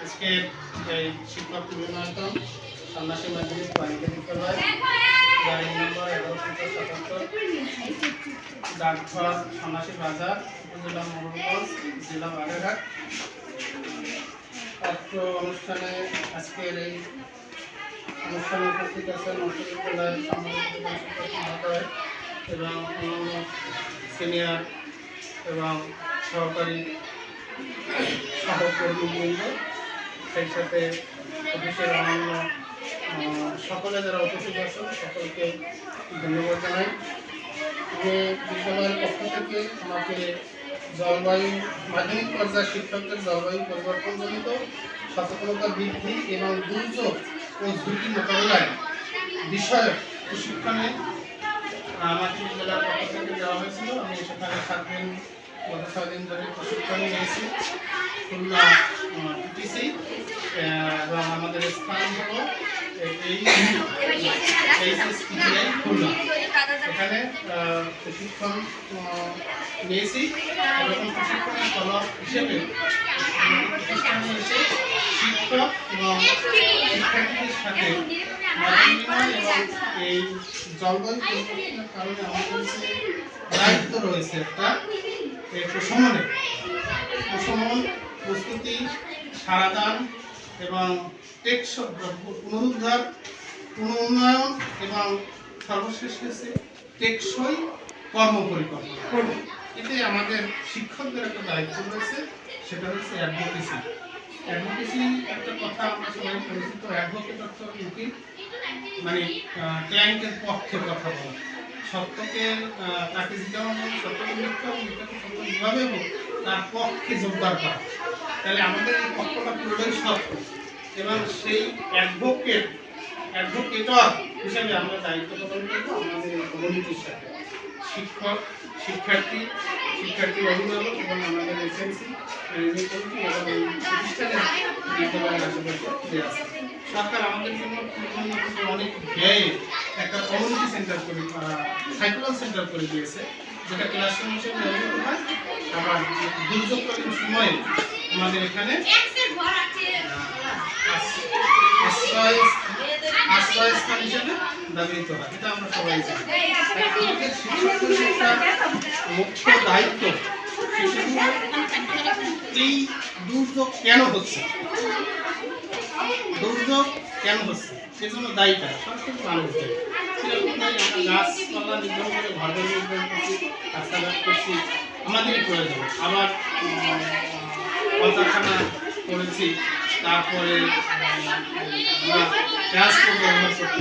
আজকে এই শিক্ষক মিলনায়তন সন্ন্যাসী মাধ্যমিক বালিকা বিদ্যালয় গাড়ি নম্বর 1177 ডাকঘর সন্ন্যাসী বাজার উপজেলা মোড়লগঞ্জ জেলা বাগেরহাট। অত্র অনুষ্ঠানে আজকের এই অনুষ্ঠানে উপস্থিত আছেন উচ্চ বিদ্যালয়ের সম্মানিত শিক্ষক মহোদয় এবং অন্যান্য সিনিয়র এবং সহকারী সহকর্মীবৃন্দ, সেই সাথে অফিসের অন্যান্য সকলে যারা উপস্থিত আছেন সকলকে ধন্যবাদ জানাই। আমি বিদ্যালয়ের পক্ষ থেকে আমাকে জলবায়ু মাধ্যমিক পর্যায়ের শিক্ষকদের জলবায়ু পরিবর্তনজনিত সচেতনতা বৃদ্ধি এবং দুর্যোগ ও ঝুঁকি মোকাবিলায় বিষয়ক প্রশিক্ষণে আমাদের বিদ্যালয়ের পক্ষ থেকে দেওয়া হয়েছিল। আমি সেখানে 7 দিন গত 6 দিন ধরে প্রশিক্ষণ নিয়েছি খুলনা টিটিসি এবং আমাদের স্থান হলো খুলনা। এখানে প্রশিক্ষণ নিয়েছি এবং প্রশিক্ষণের ফলক হিসেবে প্রতিষ্ঠানে এসে শিক্ষক এবং শিক্ষার্থীদের সাথে মতাবিনিময় এবং এই জলবায়ু পরিবর্তনের কারণে আমাদের যে দায়িত্ব রয়েছে একটা প্রশমন প্রস্তুতি সারাদান এবং পুনরুদ্ধার পুনর্উন্নয়ন এবং সর্বশেষ হচ্ছে টেকসই কর্মপরিকল্পনা। এতে আমাদের শিক্ষকদের একটা দায়িত্ব রয়েছে, সেটা হচ্ছে অ্যাডভোকেসি। অ্যাডভোকেসি একটা কথা আমরা সবাই পরিচিত। অ্যাডভোকেট অর্থ উকিল, মানে ক্লায়েন্টের পক্ষে কথা বলা, সত্যকে তাকে জিজ্ঞাসা হোক, সত্যকে মিথ্যা হোক, মিথ্যাকে সত্য যেভাবে হোক তার পক্ষে জোরদার করা। তাহলে আমাদের এই পক্ষটা পুরোটাই সত্য এবং সেই অ্যাডভোকেটর হিসেবে আমরা দায়িত্ব পালন করবো আমাদের এই কমিউনিটির সাথে। শিক্ষক, শিক্ষার্থী অভিভাবক এবং আমাদের এসএমসি ম্যানেজিং কমিটি এবং এই প্রতিষ্ঠানের বিদ্যালয়ের আশেপাশে যে আছে। সরকার আমাদের জন্য অনেক ব্যয়ে একটা কমিউনিটি সেন্টার করে, সাইকোলজি সেন্টার করে দিয়েছে, যেটা ক্লাসরুম হিসেবে ব্যবহৃত হয়। আবার দুর্যোগকালীন সময়ে আমাদের এখানে আশ্রয়স্থান হিসেবে ব্যবহৃত হয়। এটা আমরা সবাই জানি। আমাদের শিক্ষকদের একটা মুখ্য দায়িত্ব এই দুর্যোগ কেন হচ্ছে, সেজন্য দায়ীটা সবসময় মানুষ দেয়। সেরকম আমরা গাছপালা নির্ধারণ করে ঘর নির্ধারণ করছি, রাস্তাঘাট করছি, আমাদেরই প্রয়োজন। আবার কলকারখানা করেছি, তারপরে আমরা ট্রান্সপোর্ট ব্যবহার করছি।